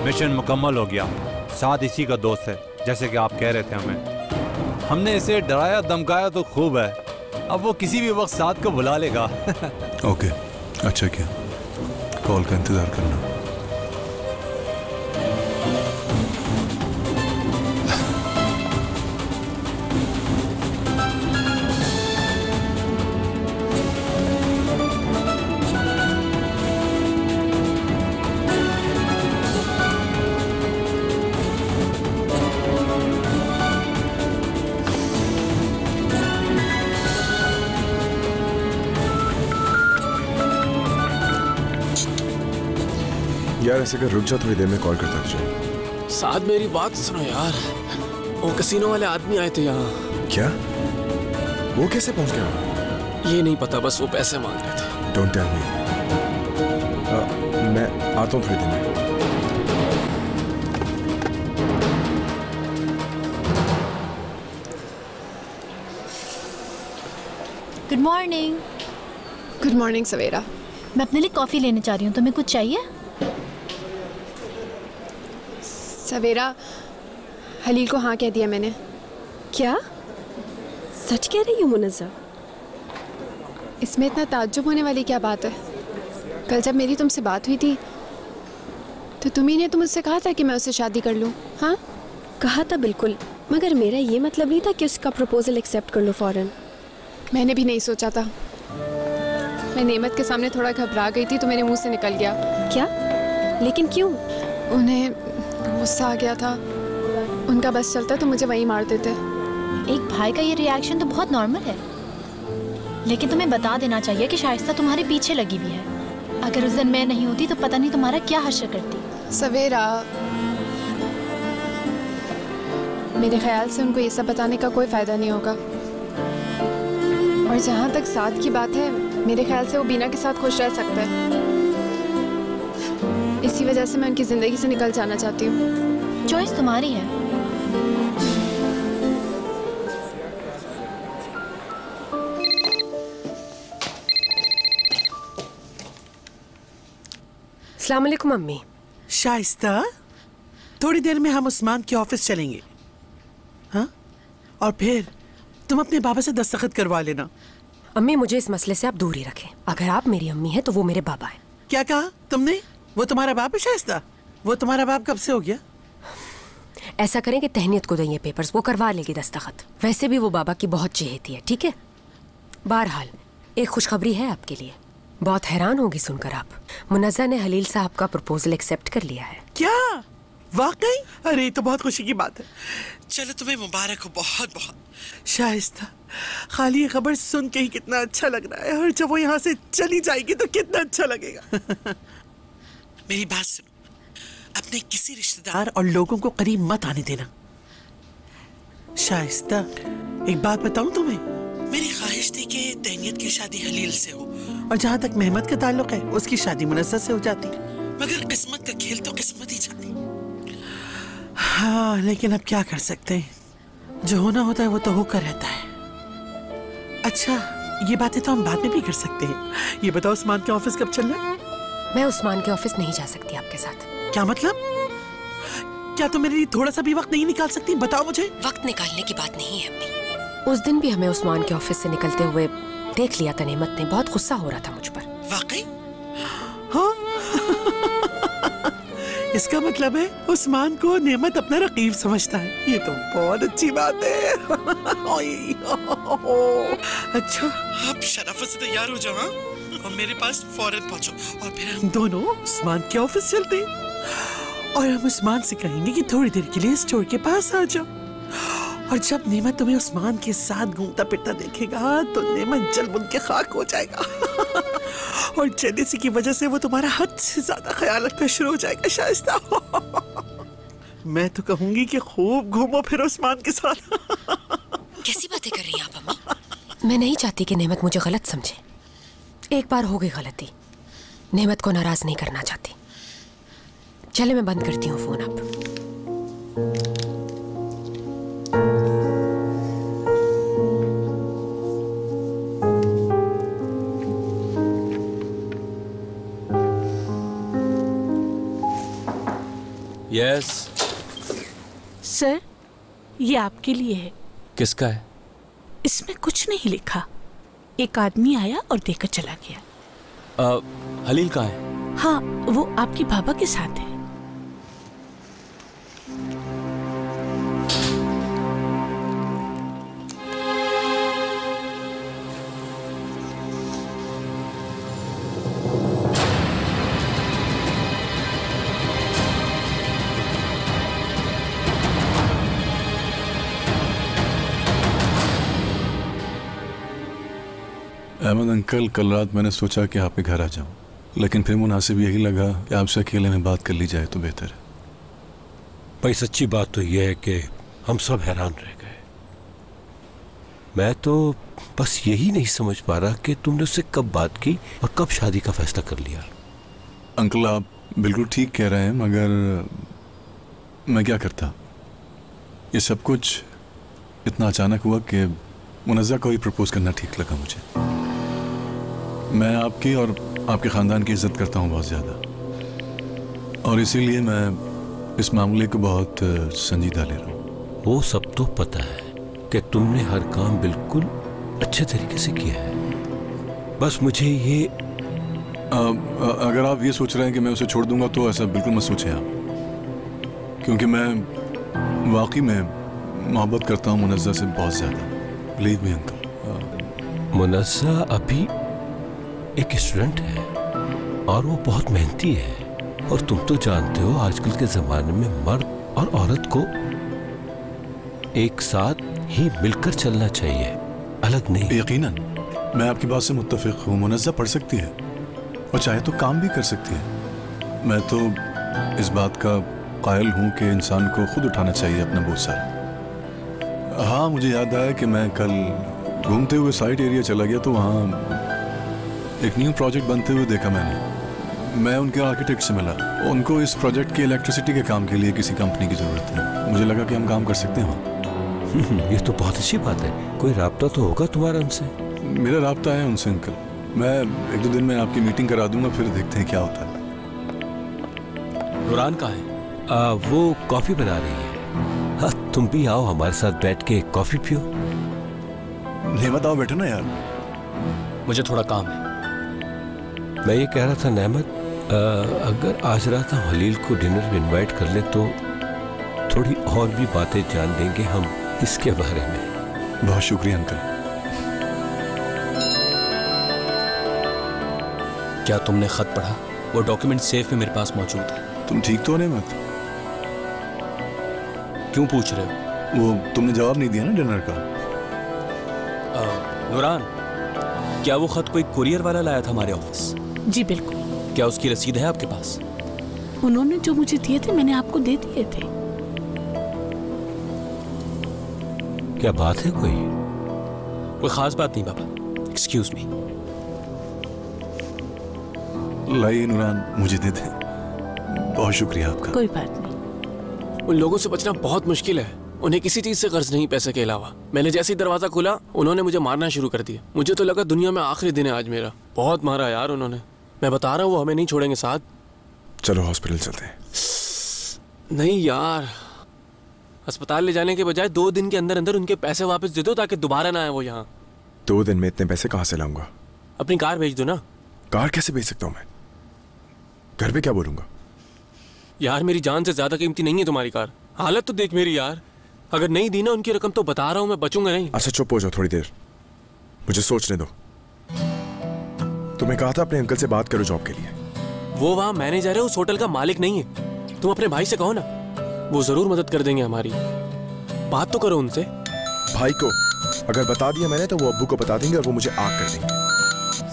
Mission मुकम्मल हो गया। साथ इसी का दोस्त है, जैसे कि आप कह रहे थे हमें। हमने इसे डराया धमकाया तो खूब है, अब वो किसी भी वक्त साथ को बुला लेगा। ओके, अच्छा किया। कॉल का इंतजार करना। यार ऐसे कर, रुक जा, थोड़ी देर में कॉल करता तुझे। साथ मेरी बात सुनो यार, वो कैसीनो वाले आदमी आए थे यहाँ। क्या? वो कैसे पहुंच गया? ये नहीं पता, बस वो पैसे मांग रहे थे। Don't tell me. मैं आता हूँ थोड़ी देर में। Good morning. Good morning Savera. मैं अपने लिए कॉफ़ी लेने जा रही हूँ, तुम्हें कुछ चाहिए? सवेरा, हलील को हाँ कह दिया मैंने। क्या? सच कह रही हूँ मुनज़्ज़ा? इसमें इतना ताज्जुब होने वाली क्या बात है? कल जब मेरी तुमसे बात हुई थी तो तुम्ही ने तो मुझसे कहा था कि मैं उससे शादी कर लूँ। हाँ, कहा था बिल्कुल, मगर मेरा ये मतलब नहीं था कि उसका प्रपोजल एक्सेप्ट कर लो फ़ौरन। मैंने भी नहीं सोचा था। मैं नेमत के सामने थोड़ा घबरा गई थी तो मेरे मुंह से निकल गया। क्या? लेकिन क्यों? उन्हें गुस्सा आ गया था। उनका बस चलता तो मुझे वहीं मार देते। एक भाई का ये रिएक्शन तो बहुत नॉर्मल है, लेकिन तुम्हें बता देना चाहिए कि शाइस्ता तुम्हारे पीछे लगी हुई है। अगर उस दिन मैं नहीं होती तो पता नहीं तुम्हारा क्या हश्र करती। सवेरा, मेरे ख्याल से उनको ये सब बताने का कोई फायदा नहीं होगा। और जहाँ तक साथ की बात है, मेरे ख्याल से वो बीना के साथ खुश रह सकता है। इसी वजह से मैं उनकी जिंदगी से निकल जाना चाहती हूँ। चॉइस तुम्हारी है। अस्सलाम वालेकुम अम्मी। शाइस्ता, थोड़ी देर में हम उस्मान के ऑफिस चलेंगे। हाँ, और फिर तुम अपने बाबा से दस्तखत करवा लेना। अम्मी, मुझे इस मसले से आप दूर ही रखें। अगर आप मेरी अम्मी हैं तो वो मेरे बाबा हैं। क्या कहा तुमने? वो तुम्हारा बाप है शाइस्ता? वो तुम्हारा बाप कब से हो गया? ऐसा करें कि तहनीत को दें ये पेपर्स, वो करवा लेगी दस्तखत। वैसे भी वो बाबा की बहुत चहेती है, ठीक है? बहरहाल, एक खुशखबरी है आपके लिए। बहुत हैरान होगी सुनकर आप, मुनज़्ज़ा ने हलील साहब का प्रपोजल एक्सेप्ट कर लिया है। क्या? वाकई? अरे तो बहुत खुशी की बात है। चलो तुम्हें मुबारक हो बहुत बहुत। शाइस्ता, खाली ये खबर सुन के ही कितना अच्छा लग रहा है, और जब वो यहाँ से चली जाएगी तो कितना अच्छा लगेगा। मेरी बात सुनो, अपने किसी रिश्तेदार और लोगों को करीब मत आने देना। शाइस्ता, एक बात बताऊं तुम्हें? मेरी ख्वाहिश थी कि तहनीत की शादी हलील से हो, और जहाँ तक मेहमत का ताल्लुक है उसकी शादी मुनज़्ज़ा से हो जाती, मगर किस्मत का खेल तो किस्मत ही जाती। हाँ, लेकिन अब क्या कर सकते हैं, जो होना होता है वो तो होकर रहता है। अच्छा, ये बातें तो हम बाद में भी कर सकते हैं। ये बताओ, उस्मान के ऑफिस कब चलना है? मैं उस्मान के ऑफिस नहीं जा सकती आपके साथ। क्या मतलब? क्या तुम मेरे लिए थोड़ा सा भी वक्त नहीं निकाल सकती? बताओ मुझे। वक्त निकालने की बात नहीं है अम्मी। उस दिन भी हमें उस्मान के ऑफिस से निकलते हुए देख लिया था नेमत ने। बहुत गुस्सा हो रहा था मुझ पर। वाकई? हाँ। इसका मतलब है उस्मान को नेमत अपना रकीब समझता है। ये तो बहुत अच्छी बात है। अच्छा, आप शराफत से तैयार हो जाओ और मेरे पास फौरन पहुंचो, और फिर हम दोनों उस्मान के ऑफिस चलते हैं, और हम उस्मान से कहेंगे कि थोड़ी देर के लिए स्टोर के पास आ जाओ। और जब नेमत तुम्हें उस्मान के साथ घूमता फिरता देखेगा तो नेमत जल बुन के खाक हो जाएगा। और जेलसी की वजह से वो तुम्हारा हद से ज्यादा ख्याल रखना शुरू हो जाएगा शाइस्ता। मैं तो कहूंगी कि खूब घूमो फिर उस्मान के साथ। कैसी बातें कर रही हैं आप अम्मी? मैं नहीं चाहती कि नेमत मुझे गलत समझे। एक बार हो गई गलती, नेमत को नाराज नहीं करना चाहती। चले, मैं बंद करती हूँ फोन अब। यस। सर, ये आपके लिए है। किसका है? इसमें कुछ नहीं लिखा। एक आदमी आया और देकर चला गया। हलील कहाँ है? हाँ, वो आपके बाबा के साथ है। अहमद अंकल, कल रात मैंने सोचा कि आपके घर आ जाऊं, लेकिन फिर मुनासिब यही लगा कि आपसे अकेले में बात कर ली जाए तो बेहतर है। भाई सच्ची बात तो यह है कि हम सब हैरान रह गए। मैं तो बस यही नहीं समझ पा रहा कि तुमने उससे कब बात की और कब शादी का फैसला कर लिया। अंकल, आप बिल्कुल ठीक कह रहे हैं, मगर मैं क्या करता। ये सब कुछ इतना अचानक हुआ कि मुनज़्ज़ा को ही प्रपोज करना ठीक लगा मुझे। मैं आपकी और आपके ख़ानदान की इज़्ज़त करता हूँ बहुत ज़्यादा, और इसीलिए मैं इस मामले को बहुत संजीदा ले रहा हूँ। वो सब तो पता है कि तुमने हर काम बिल्कुल अच्छे तरीके से किया है। बस मुझे ये अगर आप ये सोच रहे हैं कि मैं उसे छोड़ दूंगा तो ऐसा बिल्कुल मत सोचें आप, क्योंकि मैं वाकई में मोहब्बत करता हूँ मुनज़्ज़ा से बहुत ज़्यादा। Believe me uncle. मुनज़्ज़ा अभी एक स्टूडेंट है और वो बहुत मेहनती है, और तुम तो जानते हो आजकल के ज़माने में मर्द और औरत को एक साथ ही मिलकर चलना चाहिए, अलग नहीं। यकीनन मैं आपकी बात से मुत्तफिक हूँ। मुनज़्ज़ा पढ़ सकती है और चाहे तो काम भी कर सकती है। मैं तो इस बात का कायल हूँ कि इंसान को खुद उठाना चाहिए अपना बोझ सारा। हाँ, मुझे याद आया कि मैं कल घूमते हुए साइट एरिया चला गया तो वहाँ एक न्यू प्रोजेक्ट बनते हुए देखा मैंने। मैं उनके आर्किटेक्ट से मिला। उनको इस प्रोजेक्ट की इलेक्ट्रिसिटी के काम के लिए किसी कंपनी की ज़रूरत है। मुझे लगा कि हम काम कर सकते हैं वहाँ। ये तो बहुत अच्छी बात है। कोई राब्ता तो होगा तुम्हारा उनसे? मेरा राब्ता है उनसे अंकल। मैं एक दो दिन में आपकी मीटिंग करा दूंगा, फिर देखते हैं क्या होता है। नूरान कहाँ है? वो कॉफ़ी बना रही है। हाँ, तुम भी आओ हमारे साथ बैठ के कॉफ़ी पियो। नेमत आओ, बैठो ना यार। मुझे थोड़ा काम है। मैं ये कह रहा था नेमत, अगर आज रात हम हलील को डिनर में इनवाइट कर ले तो थोड़ी और भी बातें जान लेंगे हम इसके बारे में। बहुत शुक्रिया अंकल। क्या तुमने खत पढ़ा? वो डॉक्यूमेंट सेफ में मेरे पास मौजूद है। तुम ठीक तो हो नेमत? क्यों पूछ रहे हो? वो तुमने जवाब नहीं दिया ना डिनर का। नूरान, क्या वो खत कोई कुरियर वाला लाया था हमारे ऑफिस? जी बिल्कुल। क्या उसकी रसीद है आपके पास? उन्होंने जो मुझे दिए थे मैंने आपको दे दिए थे। क्या बात है? कोई खास बात नहीं बाबा। Excuse me. लाइए नूरान, मुझे दे दे। बहुत शुक्रिया आपका। कोई बात नहीं। उन लोगों से बचना बहुत मुश्किल है। उन्हें किसी चीज से कर्ज नहीं, पैसे के अलावा। मैंने जैसे ही दरवाजा खोला उन्होंने मुझे मारना शुरू कर दिया। मुझे तो लगा दुनिया में आखिरी दिन है आज मेरा। बहुत मारा यार उन्होंने। मैं बता रहा हूँ वो हमें नहीं छोड़ेंगे साथ। चलो हॉस्पिटल चलते हैं। नहीं यार, अस्पताल ले जाने के बजाय 2 दिन के अंदर अंदर उनके पैसे वापस दे दो ताकि दोबारा ना आए वो यहाँ। 2 दिन में इतने पैसे कहाँ से लाऊंगा? अपनी कार भेज दो ना। कार कैसे भेज सकता हूँ मैं? घर पे क्या बोलूंगा? यार मेरी जान से ज्यादा कीमती नहीं है तुम्हारी कार। हालत तो देख मेरी यार। अगर नहीं दी ना उनकी रकम तो बता रहा हूँ मैं बचूंगा नहीं। अच्छा चुप हो जाओ थोड़ी देर, मुझे सोचने दो। तुम्हें कहा था अपने अंकल से बात करो जॉब के लिए। वो वहाँ मैनेजर है, उस होटल का मालिक नहीं है। तुम अपने भाई से कहो ना, वो जरूर मदद कर देंगे हमारी। बात तो करो उनसे। भाई को अगर बता दिया मैंने तो वो अब्बू को बता देंगे और वो मुझे आग कर देंगे।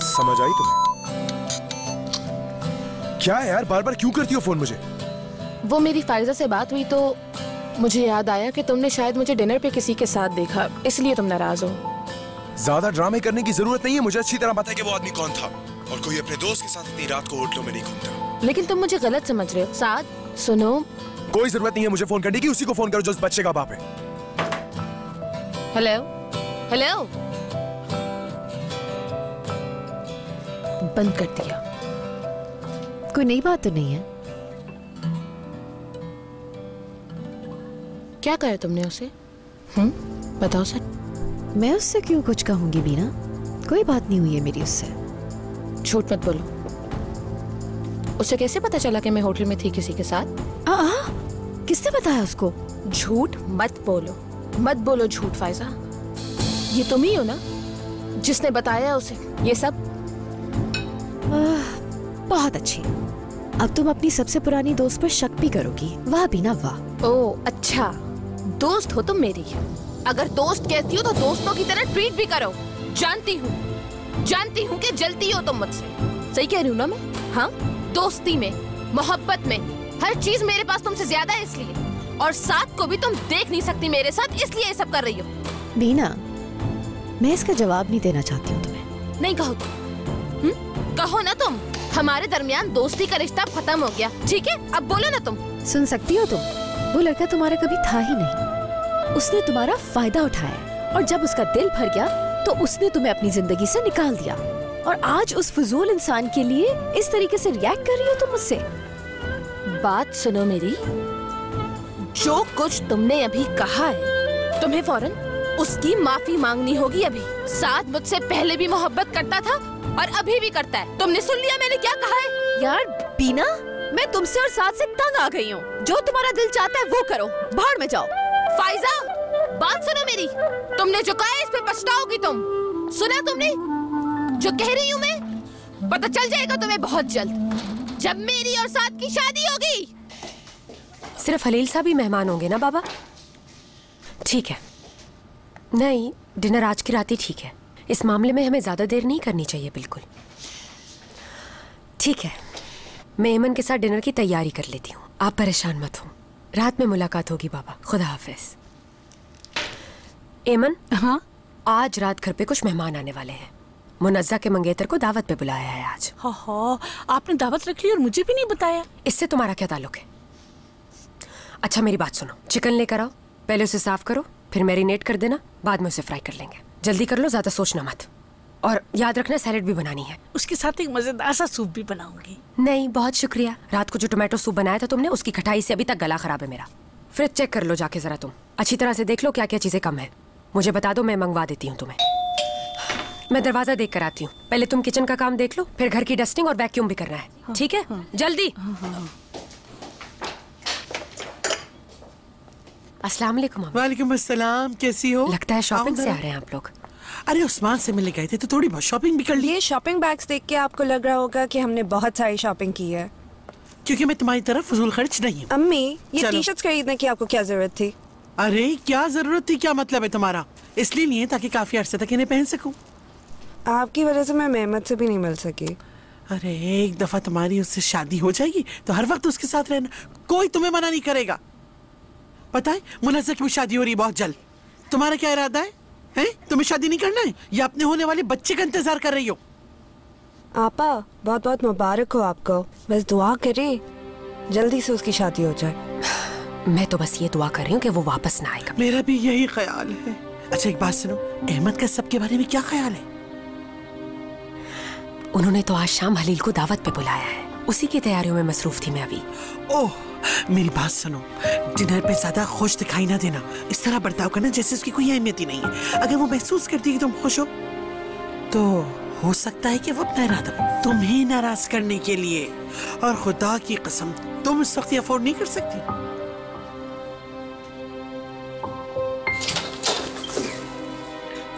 समझ आई तुम्हें? क्या है यार, बार बार क्यों करती हो फोन मुझे? वो मेरी फायजा से बात हुई तो मुझे याद आया कि तुमने शायद मुझे डिनर पे किसी के साथ देखा, इसलिए तुम नाराज हो। ज्यादा ड्रामे करने की जरूरत नहीं है। मुझे अच्छी तरह पता है कि वो आदमी कौन था, और कोई अपने दोस्त के साथ इतनी रात को होटलों में नहीं घूमता। लेकिन तुम मुझे गलत समझ रहे हो। साद, सुनो, कोई जरूरत नहीं है मुझे फोन करने की। उसी को फोन करो जो उस बच्चे का बाप है। Hello hello. बंद कर दिया। कोई नई बात तो नहीं है? क्या कहा तुमने उसे? बताओ सर। मैं उससे क्यों कुछ कहूंगी बीना, कोई बात नहीं हुई है मेरी उससे। झूठ मत बोलो। उसे कैसे पता चला कि मैं होटल में थी किसी के साथ? किसने बताया उसको? झूठ मत बोलो, मत बोलो झूठ फायजा। ये तुम ही हो ना जिसने बताया उसे ये सब? बहुत अच्छी। अब तुम अपनी सबसे पुरानी दोस्त पर शक भी करोगी। वाह बीना वाह। ओह अच्छा, दोस्त हो तुम मेरी। अगर दोस्त कहती हो तो दोस्तों की तरह ट्रीट भी करो। जानती हूँ कि जलती हो तुम मुझसे। सही कह रही हूँ ना मैं? हाँ, दोस्ती में, मोहब्बत में, हर चीज मेरे पास तुमसे ज्यादा है इसलिए। और साथ को भी तुम देख नहीं सकती मेरे साथ, इसलिए ये सब कर रही हो। बीना, मैं इसका जवाब नहीं देना चाहती हूँ तुम्हें। नहीं कहो तुम। कहो ना तुम। हमारे दरमियान दोस्ती का रिश्ता खत्म हो गया, ठीक है? अब बोलो ना तुम। सुन सकती हो तुम? वो लड़का तुम्हारा कभी था ही नहीं। उसने तुम्हारा फायदा उठाया और जब उसका दिल भर गया तो उसने तुम्हें अपनी जिंदगी से निकाल दिया। और आज उस फजूल इंसान के लिए इस तरीके से रिएक्ट कर रही हो तुम मुझसे। बात सुनो मेरी, जो कुछ तुमने अभी कहा है तुम्हें फौरन उसकी माफी मांगनी होगी। अभी साथ मुझसे पहले भी मोहब्बत करता था और अभी भी करता है। तुमने सुन लिया मैंने क्या कहा है? यार बीना, मैं तुमसे और साथ से तंग आ गई हूँ। जो तुम्हारा दिल चाहता है वो करो, भाड़ में जाओ। फायजा, बात सुनो मेरी। तुमने जो कहा है इस पे पछताओगी तुम। सुना तुमने जो कह रही हूँ मैं? पता चल जाएगा तुम्हें बहुत जल्द, जब मेरी और साथ की शादी होगी। सिर्फ हलील साहब ही मेहमान होंगे ना बाबा? ठीक है। नहीं, डिनर आज की रात ही ठीक है। इस मामले में हमें ज्यादा देर नहीं करनी चाहिए। बिल्कुल ठीक है, मैं एमन के साथ डिनर की तैयारी कर लेती हूँ। आप परेशान मत हो, रात में मुलाकात होगी बाबा। खुदा हाफिज। एमन, हाँ? आज रात घर पे कुछ मेहमान आने वाले हैं। मुनज्जा के मंगेतर को दावत पे बुलाया है आज। हाँ, आपने दावत रख ली और मुझे भी नहीं बताया। इससे तुम्हारा क्या ताल्लुक है? अच्छा मेरी बात सुनो, चिकन लेकर आओ, पहले उसे साफ करो, फिर मैरिनेट कर देना, बाद में उसे फ्राई कर लेंगे। जल्दी कर लो, ज्यादा सोचना मत। और याद रखना सैलेड भी बनानी है। उसके साथ एक मजेदार सा सूप भी बनाऊंगी। नहीं, बहुत शुक्रिया। रात को जो टोमेटो सूप बनाया था तुमने, उसकी खटाई से अभी तक गला खराब है मेरा। फ्रिज चेक कर लो जाके जरा, तुम अच्छी तरह से देख लो क्या क्या चीजें कम है। मुझे बता दो, मैं मंगवा देती हूँ तुम्हें। मैं दरवाजा देख कर आती हूँ। पहले तुम किचन का काम देख लो, फिर घर की डस्टिंग और वैक्यूम भी करना है। ठीक है? जल्दी। अस्सलाम वालेकुम। वालेकुम अस्सलाम, कैसी हो? लगता है शॉपिंग से आ रहे हैं आप लोग। अरे उस्मान से मिलने गए थे तो थोड़ी बहुत शॉपिंग भी कर ली। ये शॉपिंग बैग्स देख के आपको लग रहा होगा कि हमने बहुत सारी शॉपिंग की है, क्योंकि मैं तुम्हारी तरफ फजूल खर्च नहीं हूँ। अम्मी, ये टी शर्ट्स खरीदने की आपको क्या जरूरत थी? अरे क्या जरूरत थी, क्या मतलब है तुम्हारा? इसलिए नहीं है ताकि काफी अरसे तक इन्हें पहन सकूं। आपकी वजह से मैं मेहमत से भी नहीं मिल सकी। अरे एक दफा तुम्हारी उससे शादी हो जाएगी तो हर वक्त उसके साथ रहना, कोई तुम्हें मना नहीं करेगा। पता है मुनज़्ज़ा की भी शादी हो रही है बहुत जल्द। तुम्हारा क्या इरादा है? हैं? तुम्हें शादी नहीं करना है या अपने होने वाले बच्चे का इंतजार कर रही हो? आपा, बहुत बहुत मुबारक हो आपको। बस दुआ करें जल्दी से उसकी शादी हो जाए। मैं तो बस ये दुआ कर रही हूँ कि वो वापस ना आएगा। मेरा भी यही ख्याल है। अच्छा एक बात सुनो, अहमद का सबके बारे में क्या ख्याल है? उन्होंने तो आज शाम हलील को दावत पे बुलाया है, उसी की तैयारियों में मसरूफ थी मैं अभी। ओह मेरी बात सुनो, डिनर पे ज्यादा खुश दिखाई ना देना। इस तरह बर्ताव करना जैसे उसकी कोई अहमियत ही नहीं है। अगर वो महसूस करती है कि तुम खुश हो तो हो सकता है कि वो अपना इरादा तुम्हें नाराज करने के लिए, और खुदा की कसम तुम इस वक्त अफोर्ड नहीं कर सकती।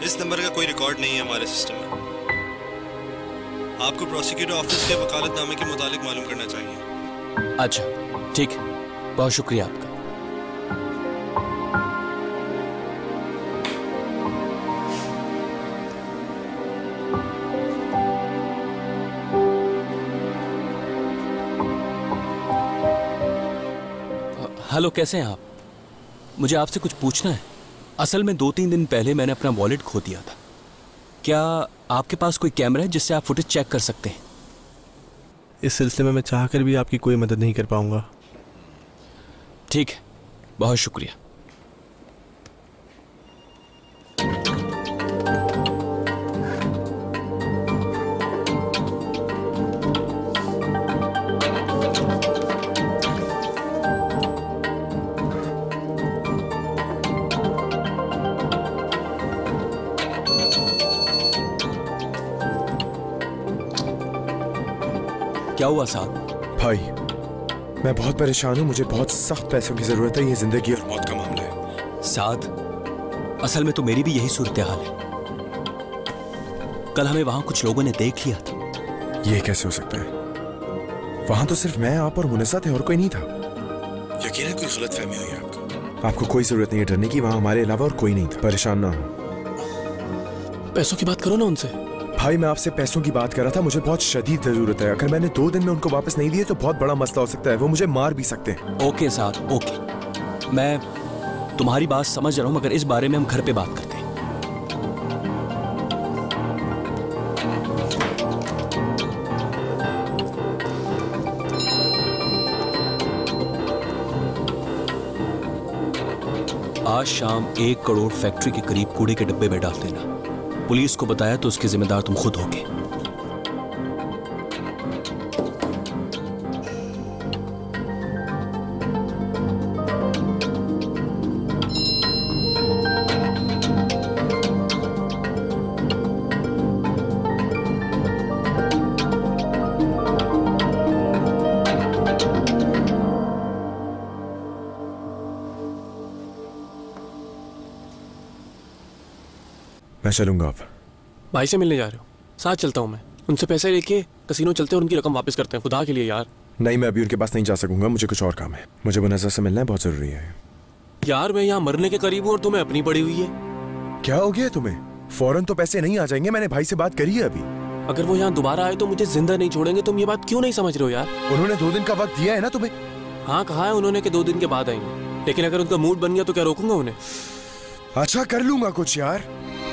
इस नंबर का कोई रिकॉर्ड नहीं है हमारे सिस्टम में। आपको प्रोसिक्यूटर ऑफिस के वकालतनामे के मुतालिक मालूम करना चाहिए। अच्छा ठीक है, बहुत शुक्रिया आपका। हेलो, कैसे हैं आप? मुझे आपसे कुछ पूछना है। असल में 2-3 दिन पहले मैंने अपना वॉलेट खो दिया था। क्या आपके पास कोई कैमरा है जिससे आप फुटेज चेक कर सकते हैं? इस सिलसिले में मैं चाहकर भी आपकी कोई मदद नहीं कर पाऊंगा। ठीक है, बहुत शुक्रिया। क्या हुआ साहब? भाई मैं बहुत परेशान हूँ, मुझे बहुत सख्त पैसों की जरूरत है। ये जिंदगी और मौत का मामला है। साद, असल में तो मेरी भी यही सूरत हाल है। कल हमें वहां कुछ लोगों ने देख लिया था। ये कैसे हो सकता है? वहां तो सिर्फ मैं, आप और मुनस्सा थे और कोई नहीं था। यकीनन कोई गलतफहमी हुई है आपको। आपको कोई जरूरत नहीं है डरने की, वहां हमारे अलावा और कोई नहीं था। परेशान ना हो। पैसों की बात करो ना उनसे। भाई मैं आपसे पैसों की बात कर रहा था, मुझे बहुत शदीद जरूरत है। अगर मैंने 2 दिन में उनको वापस नहीं दिए तो बहुत बड़ा मसला हो सकता है, वो मुझे मार भी सकते हैं। ओके साहब, ओके, मैं तुम्हारी बात समझ रहा हूं, मगर इस बारे में हम घर पे बात करते हैं। आज शाम 1 करोड़ फैक्ट्री के करीब कूड़े के डब्बे में डाल देना। पुलिस को बताया तो उसके जिम्मेदार तुम खुद होगे। मैं चलूंगा। आप भाई से मिलने जा रहे हो? साथ चलता हूँ मैं। उनसे पैसे लेके कसीनो चलते हैं और उनकी रकम वापस करते हैं। खुदा के लिए यार। नहीं, मैं अभी उनके पास नहीं जा सकूंगा, मुझे कुछ और काम है। मुझे मुनस्सा से मिलना है, बहुत जरूरी है। यार मैं यहाँ मरने के करीब हूँ और तुम्हें अपनी पड़ी हुई है। क्या हो गया तुम्हें? फौरन तो पैसे नहीं आ जाएंगे, मैंने भाई से बात करी है अभी। अगर वो यहाँ दोबारा आए तो मुझे जिंदा नहीं छोड़ेंगे। तुम ये बात क्यों नहीं समझ रहे हो यार? उन्होंने 2 दिन का वक्त दिया है ना तुम्हें। हाँ कहा है उन्होंने कि 2 दिन के बाद आएंगे, लेकिन अगर उनका मूड बन गया तो क्या रोकूंगा उन्हें? अच्छा कर लूंगा कुछ यार,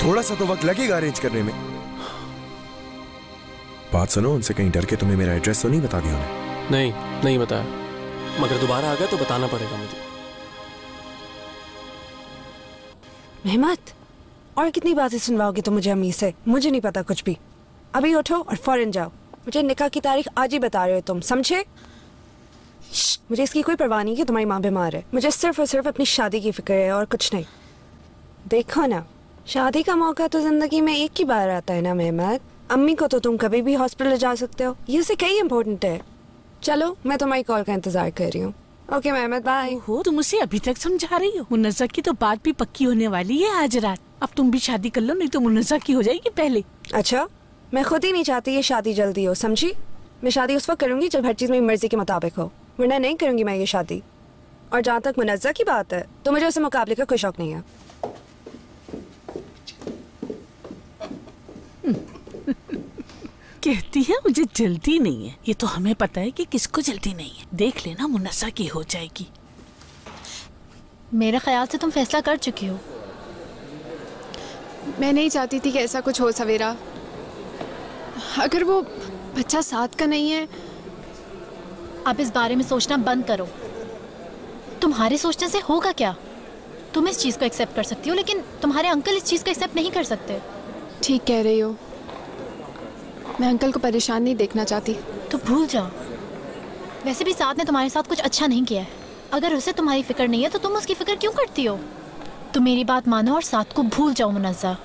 थोड़ा सा तो वक्त लगेगा अरेंज करने में। बात सुनो, उनसे कहीं डर के तुम्हें मेरा एड्रेस तो नहीं बता दिया उन्हें? नहीं बताया, मगर दोबारा आ गया तो बताना पड़ेगा मुझे। मेहमत, और कितनी बातें सुनवाओगे तुम मुझे अम्मी से? मुझे नहीं पता कुछ भी। अभी उठो और फौरन जाओ। मुझे निकाह की तारीख आज ही बता रहे हो तुम, समझे? मुझे इसकी कोई परवाह नहीं कि तुम्हारी माँ बीमार है। मुझे सिर्फ और सिर्फ अपनी शादी की फिक्र है और कुछ नहीं। देखो ना, शादी का मौका तो जिंदगी में एक ही बार आता है ना मेहमत। अम्मी को तो तुम कभी भी हॉस्पिटल जा सकते हो, ये उससे कई इम्पोर्टेंट है। चलो मैं तुम्हारी कॉल का इंतजार कर रही हूँ। Okay Mehmet, bye. हो तुम उसे अभी तक समझा रही हो? मुनस्सा की तो बात भी पक्की होने वाली है आज रात। अब तुम भी शादी कर लो, नहीं तो मुनस्सा की हो जाएगी पहले। अच्छा, मैं खुद ही नहीं चाहती ये शादी जल्दी हो, समझी? मैं शादी उस वक्त करूंगी जब हर चीज मेरी मर्जी के मुताबिक हो, वरना नहीं करूंगी मैं ये शादी। और जहाँ तक मुनस्सा की बात है तो मुझे उससे मुकाबले का कोई शौक नहीं है। कहती है मुझे जल्दी नहीं है। ये तो हमें पता है कि किसको जल्दी नहीं है। देख लेना मुनस्सा की हो जाएगी। मेरे ख्याल से तुम फैसला कर चुकी हो। मैं नहीं चाहती थी कि ऐसा कुछ हो सवेरा। अगर वो बच्चा साथ का नहीं है। अब इस बारे में सोचना बंद करो। तुम्हारे सोचने से होगा क्या? तुम इस चीज़ को एक्सेप्ट कर सकती हो, लेकिन तुम्हारे अंकल इस चीज़ को एक्सेप्ट नहीं कर सकते। ठीक कह रही हो, मैं अंकल को परेशान नहीं देखना चाहती। तो भूल जाओ। वैसे भी साथ ने तुम्हारे साथ कुछ अच्छा नहीं किया है। अगर उसे तुम्हारी फिक्र नहीं है तो तुम उसकी फिक्र क्यों करती हो? तुम मेरी बात मानो और साथ को भूल जाओ मुनस्सा।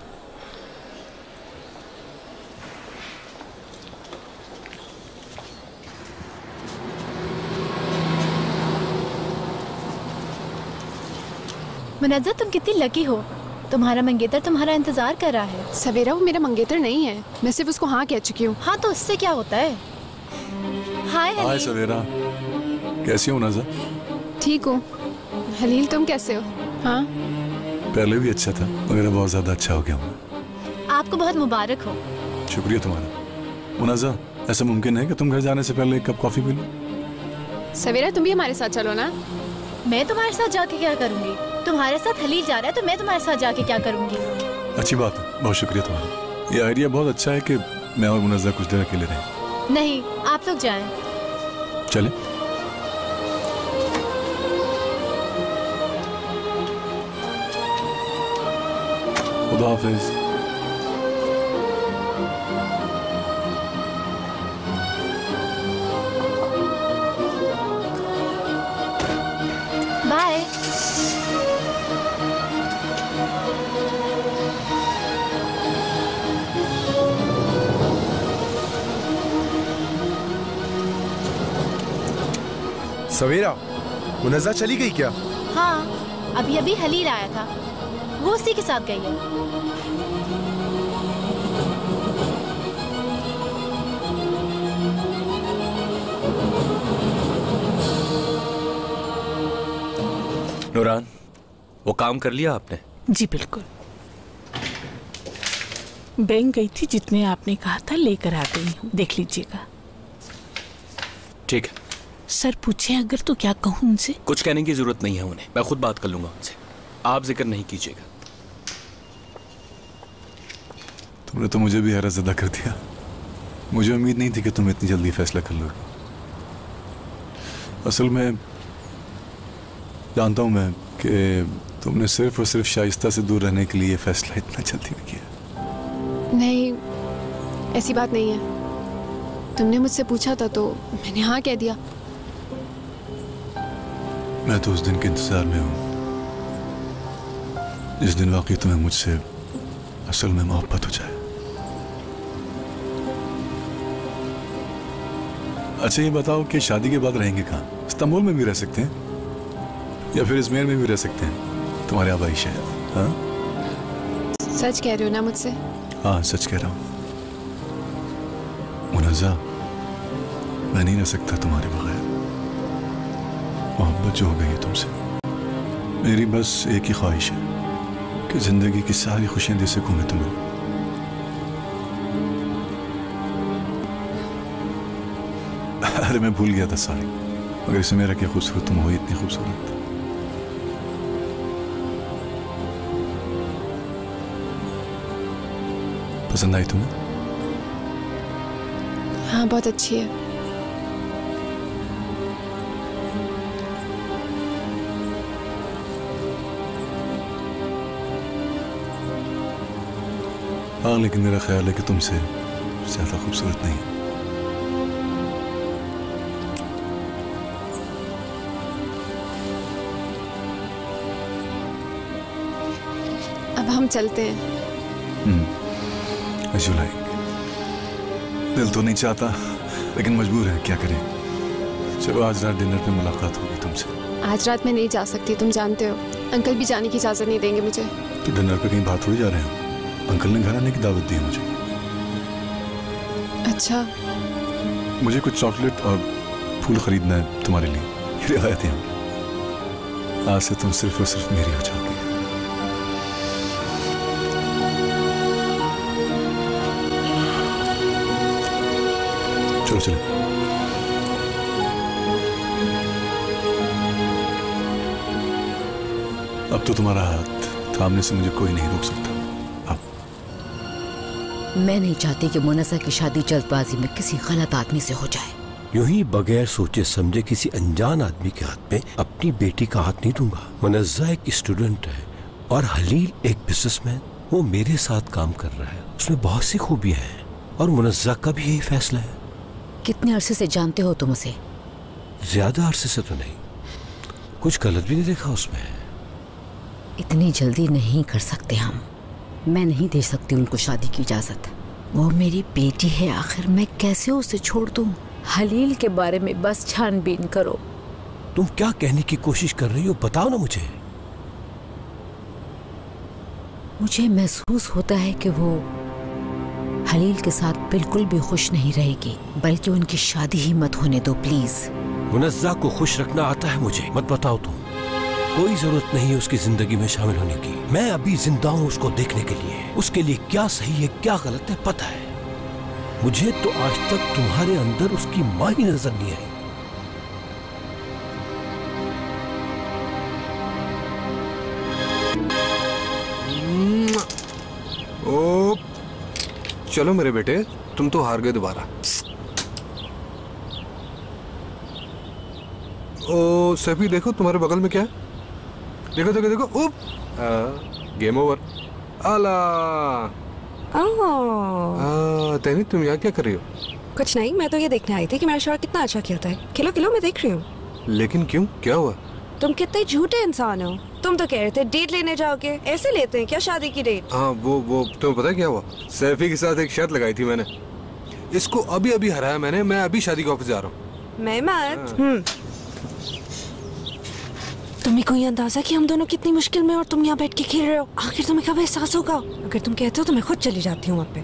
मुनस्सा, तुम कितनी लकी हो। तुम्हारा मंगेतर तुम्हारा इंतजार कर रहा है। सवेरा, वो मेरा मंगेतर नहीं है, मैं सिर्फ उसको हाँ कह चुकी हूँ। हाँ तो उससे क्या होता है? हाय हाय सवेरा, कैसी हो मुनस्सा? ठीक हूँ। हलील, तुम कैसे हो? हाँ पहले भी अच्छा था, मगर बहुत ज्यादा अच्छा हो गया हूँ। आपको बहुत मुबारक हो। शुक्रिया तुम्हारा। मुनस्सा, ऐसा मुमकिन है कि तुम घर जाने से पहले 1 कप कॉफी पी लो? सवेरा, तुम भी हमारे साथ चलो ना। मैं तुम्हारे साथ जाके क्या करूंगी? तुम्हारे साथ हलील जा रहा है तो मैं तुम्हारे साथ जाके क्या करूंगी? अच्छी बात है, बहुत शुक्रिया तुम्हारा। ये आइडिया बहुत अच्छा है कि मैं और मुनस्सा कुछ देर अकेले रहें। नहीं, आप लोग जाएं। चले। खुदा हाफिज। बाय। सवेरा, मुनज़्ज़ा चली गई क्या? हाँ, अभी अभी हलील आया था, वो उसी के साथ गई है। नूरान, वो काम कर लिया आपने? जी बिल्कुल, बैंक गई थी, जितने आपने कहा था लेकर आ गई हूँ, देख लीजिएगा। ठीक है। सर पूछे अगर तो क्या कहूँ उनसे? कुछ कहने की जरूरत नहीं है उन्हें, मैं खुद बात कर लूंगा उनसे, आप जिक्र नहीं कीजिएगा। तुमने तो मुझे भी हैरत ज़दा कर दिया। मुझे उम्मीद नहीं थी कि तुम इतनी जल्दी फैसला कर लोगे। असल में जानता हूं मैं कि तुमने सिर्फ और सिर्फ शाइस्ता से दूर रहने के लिए फैसला इतना जल्दी में किया। नहीं, ऐसी बात नहीं है। तुमने मुझसे पूछा था तो मैंने हाँ कह दिया। मैं तो उस दिन के इंतजार में हूं जिस दिन वाकई तुम्हें मुझसे असल में मोहब्बत हो जाए। अच्छा ये बताओ कि शादी के बाद रहेंगे कहाँ? इस्तांबुल में भी रह सकते हैं या फिर इजमेर में भी रह सकते हैं, तुम्हारे आबाई शहर। हाँ सच कह रहे हो ना मुझसे? हाँ सच कह रहा हूँ मुनज़्ज़ा, मैं नहीं रह सकता तुम्हारे बगैर। मोहब्बत जो हो गई है तुमसे, मेरी बस एक ही ख्वाहिश है कि जिंदगी की सारी खुशियां दे सकूं मैं तुम्हें। अरे मैं भूल गया था सारी, मगर इसमें मेरा क्या खूबसूरत, तुम हो इतनी खूबसूरत। पसंद आई तुम्हें? हाँ बहुत अच्छी है। हाँ लेकिन मेरा ख्याल है कि तुमसे ज्यादा खूबसूरत नहीं है। अब हम चलते हैं। As you like। दिल तो नहीं चाहता लेकिन मजबूर है, क्या करें। चलो आज रात डिनर पे मुलाकात होगी तुमसे। आज रात मैं नहीं जा सकती, तुम जानते हो। अंकल भी जाने की इजाजत नहीं देंगे मुझे। तो डिनर पे कहीं बाहर थोड़ी जा रहे हैं, अंकल ने घर आने की दावत दी है मुझे। अच्छा, मुझे कुछ चॉकलेट और फूल खरीदना है तुम्हारे लिए, ये रियायतें हैं। आज से तुम सिर्फ और सिर्फ मेरी हो जाओगी। चलो चलो। अब तो तुम्हारा हाथ थामने से मुझे कोई नहीं रोक सकता। मैं नहीं चाहती कि मुनज़्ज़ा की शादी जल्दबाजी में किसी गलत आदमी से हो जाए। यूं ही बगैर सोचे समझे किसी अनजान आदमी के हाथ में अपनी बेटी का हाथ नहीं दूंगा। मुनज़्ज़ा एक स्टूडेंट है और हलील एक बिजनेसमैन। वो मेरे साथ काम कर रहा है, उसमें बहुत सी खूबियां हैं और मुनज़्ज़ा का भी यही फैसला है। कितने अरसे से जानते हो तुम उसे? ज्यादा अरसे से तो नहीं, कुछ गलत भी नहीं देखा उसमें। इतनी जल्दी नहीं कर सकते हम। मैं नहीं दे सकती उनको शादी की इजाजत। वो मेरी बेटी है, आखिर मैं कैसे उसे छोड़ दूं? हलील के बारे में बस छानबीन करो। तुम क्या कहने की कोशिश कर रही हो, बताओ ना मुझे। मुझे महसूस होता है कि वो हलील के साथ बिल्कुल भी खुश नहीं रहेगी, बल्कि उनकी शादी ही मत होने दो प्लीज। मुनज़्ज़ा को खुश रखना आता है मुझे, मत बताओ तुम। कोई जरूरत नहीं है उसकी जिंदगी में शामिल होने की। मैं अभी जिंदा हूँ उसको देखने के लिए। उसके लिए क्या सही है क्या गलत है पता है मुझे। तो आज तक तुम्हारे अंदर उसकी माँ ही नजर नहीं आई। ओ चलो मेरे बेटे, तुम तो हार गए दोबारा। ओ सभी देखो तुम्हारे बगल में क्या है, देखो देखो देखो। उप गेम ओवर। आला तैनी, तुम यहाँ क्या कर रही हो? कुछ नहीं, मैं तो ये देखने आई थी कि मेरा शौहर कितना अच्छा खेलता है। खेलो खेलो, मैं देख रही हूँ। लेकिन क्यों, क्या हुआ? तुम कितने झूठे इंसान हो। तुम तो कह रहे थे डेट लेने जाओगे, ऐसे लेते हैं क्या शादी की डेट? हाँ वो तुम्हें पता है क्या हुआ? सैफी के साथ एक शर्त लगाई थी मैंने, इसको अभी अभी हराया मैंने। मैं अभी शादी के ऑफिस जा रहा हूँ। मैं मत तुम्हें कोई अंदाजा कि हम दोनों कितनी मुश्किल में और तुम यहाँ बैठ के खेल रहे हो? आखिर तुम्हें कब एहसास होगा? अगर तुम कहते हो तो मैं खुद चली जाती हूँ वहाँ पे।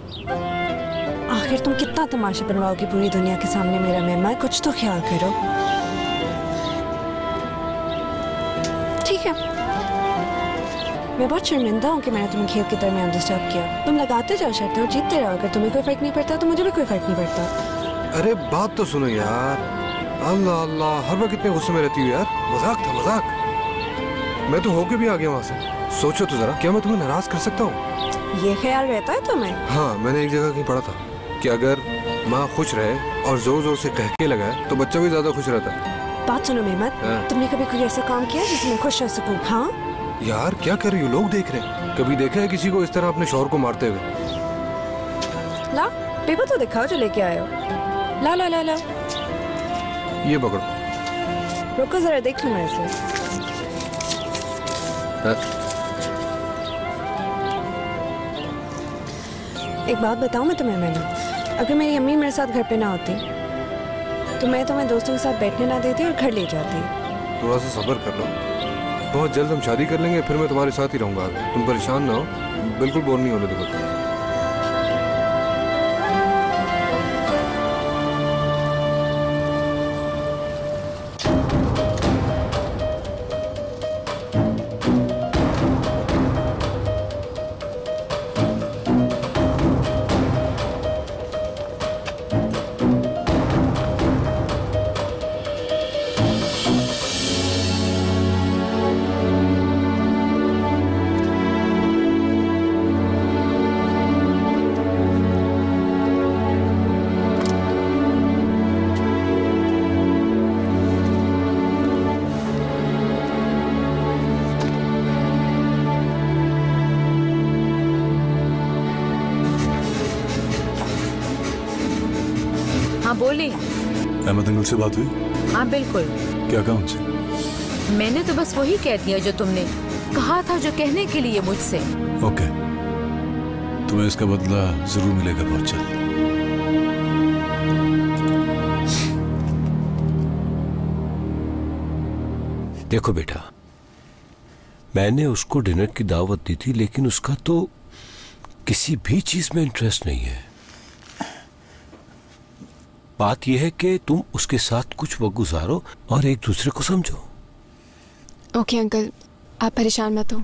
आखिर तुम कितना तमाशा बनवाओगी पूरी दुनिया के सामने मेरा मेहमान? कुछ तो ख्याल करो। ठीक है, मैं बहुत शर्मिंदा हूँ कि मैंने तुम्हें खेल के दरमियान डिस्टर्ब किया। तुम लगाते जाओ शर्तें और जीतते रहो। अगर तुम्हें कोई फर्क नहीं पड़ता तो मुझे भी कोई फर्क नहीं पड़ता। अरे बात तो सुनो यार। अल्लाह अल्लाह, हर वक्त इतने गुस्से में रहती हूँ यार। मजाक था मजाक। मैं तो होके भी आ गया वहाँ से। सोचो तो जरा, क्या मैं तुम्हें नाराज कर सकता हूँ? ये ख्याल रहता है तुम्हें? हाँ, मैंने एक जगह कहीं पढ़ा था कि अगर माँ खुश रहे और जोर जोर से कहके लगाए तो बच्चा भी ज्यादा खुश रहता है। बात सुनो मेहमत, तुमने कभी कोई ऐसा काम किया जिसमें मैं खुश रह सकूं? हाँ यार, क्या कर रही हो? लोग देख रहे हैं। कभी देखा है किसी को इस तरह अपने शौहर को मारते हुए? ला पेपर तो दिखाओ जो लेके आए हो। ला ला ला ला, ये पकड़ो। रुको जरा देख लूं मैं इसे। एक बात बताऊं मैं तुम्हें मेहमत, अगर मेरी अम्मी मेरे साथ घर पे ना होती तो मैं तुम्हें दोस्तों के साथ बैठने ना देती और घर ले जाती। थोड़ा सा सब्र कर लो, बहुत जल्द हम शादी कर लेंगे, फिर मैं तुम्हारे साथ ही रहूंगा। तुम परेशान ना हो, बिल्कुल बोर नहीं होने दूंगा। बोली। अहमद अंकल से बात हुई? हाँ बिल्कुल। क्या कहा उनसे? मैंने तो बस वही कह दिया जो तुमने कहा था, जो कहने के लिए मुझसे। ओके, तुम्हें इसका बदला जरूर मिलेगा बहुत जल्द। देखो बेटा, मैंने उसको डिनर की दावत दी थी, लेकिन उसका तो किसी भी चीज में इंटरेस्ट नहीं है। बात यह है कि तुम उसके साथ कुछ वक्त गुजारो और एक दूसरे को समझो। ओके अंकल, आप परेशान मत हो।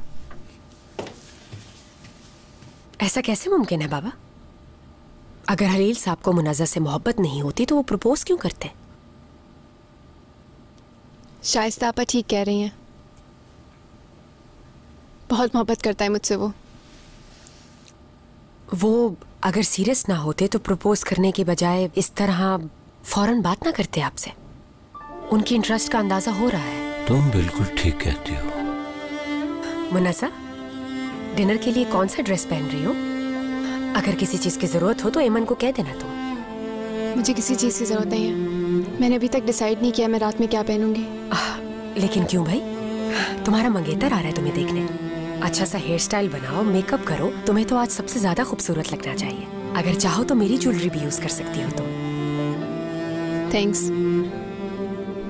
ऐसा कैसे मुमकिन है बाबा? अगर हलील साहब को मुनज़्ज़ा से मोहब्बत नहीं होती तो वो प्रपोज क्यों करते? शाइस्ता आपा ठीक कह रही हैं, बहुत मोहब्बत करता है मुझसे वो अगर सीरियस ना होते तो प्रपोज करने के बजाय इस तरह फौरन बात ना करते आपसे। उनकी इंटरेस्ट का अंदाजा हो रहा है। तुम बिल्कुल ठीक कहती हो। मुनज़्ज़ा, डिनर के लिए कौन सा ड्रेस पहन रही हो? अगर किसी चीज की जरूरत हो तो एमन को कह देना तुम। मुझे किसी चीज की जरूरत नहीं है। मैंने अभी तक डिसाइड नहीं किया मैं रात में क्या पहनूंगी। लेकिन क्यों भाई? तुम्हारा मंगेतर आ रहा है तुम्हें देखने। अच्छा सा हेयर स्टाइल बनाओ, मेकअप करो। तुम्हें तो आज सबसे ज्यादा खूबसूरत लगना चाहिए। अगर चाहो तो मेरी ज्वेलरी भी यूज कर सकती हो तुम। थैंक्स,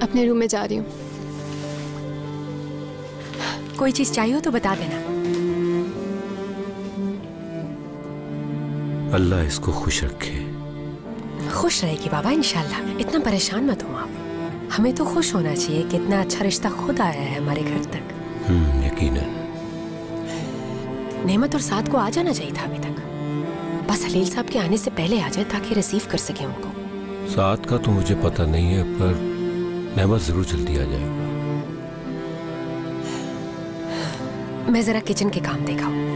अपने रूम में जा रही हूँ। कोई चीज चाहिए हो तो बता देना। अल्लाह इसको खुश रखे। खुश रहेगी बाबा इंशाल्लाह। इतना परेशान मत हो आप। हमें तो खुश होना चाहिए कि इतना अच्छा रिश्ता खुद आया है हमारे घर तक। यकीनन। नेमत और साद को आ जाना चाहिए था अभी तक। बस हलील साहब के आने से पहले आ जाए ताकि रिसीव कर सके उनको। साद का तो मुझे पता नहीं है, पर नेमत जरूर जल्दी आ जाएगा। मैं जरा किचन के काम देखाऊं।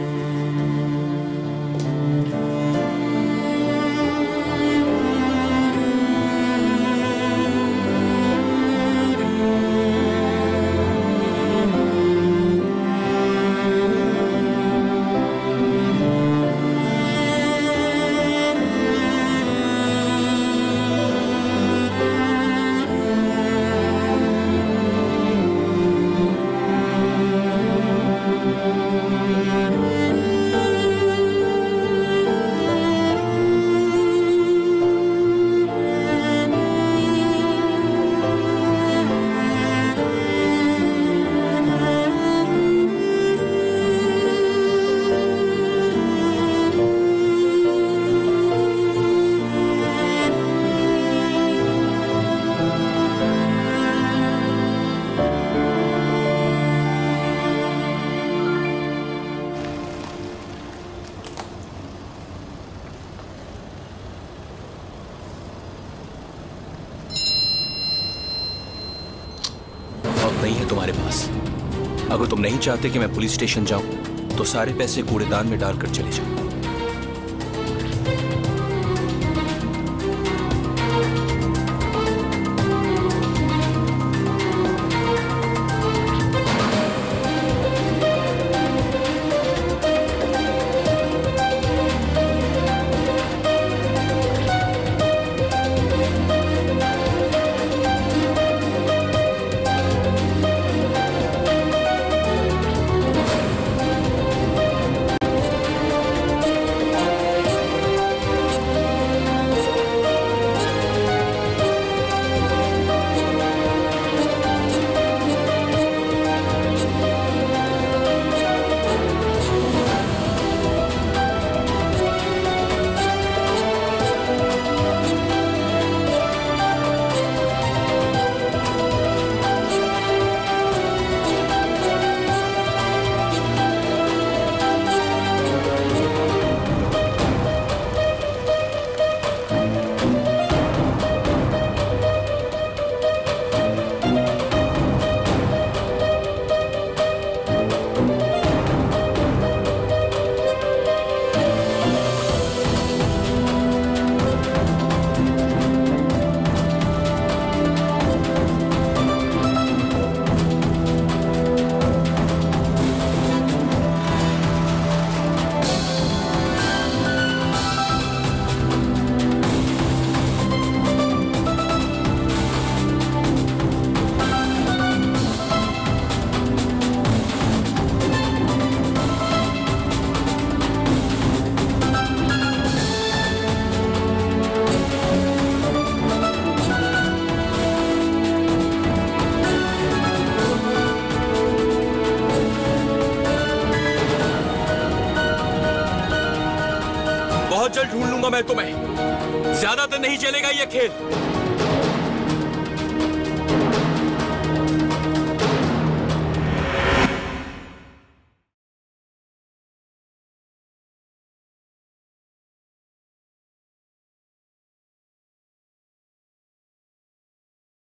नहीं है तुम्हारे पास। अगर तुम नहीं चाहते कि मैं पुलिस स्टेशन जाऊं तो सारे पैसे कूड़ेदान में डालकर चले जाओ। बहुत जल्द ढूंढ लूंगा मैं तुम्हें। ज्यादा दिन नहीं चलेगा ये खेल।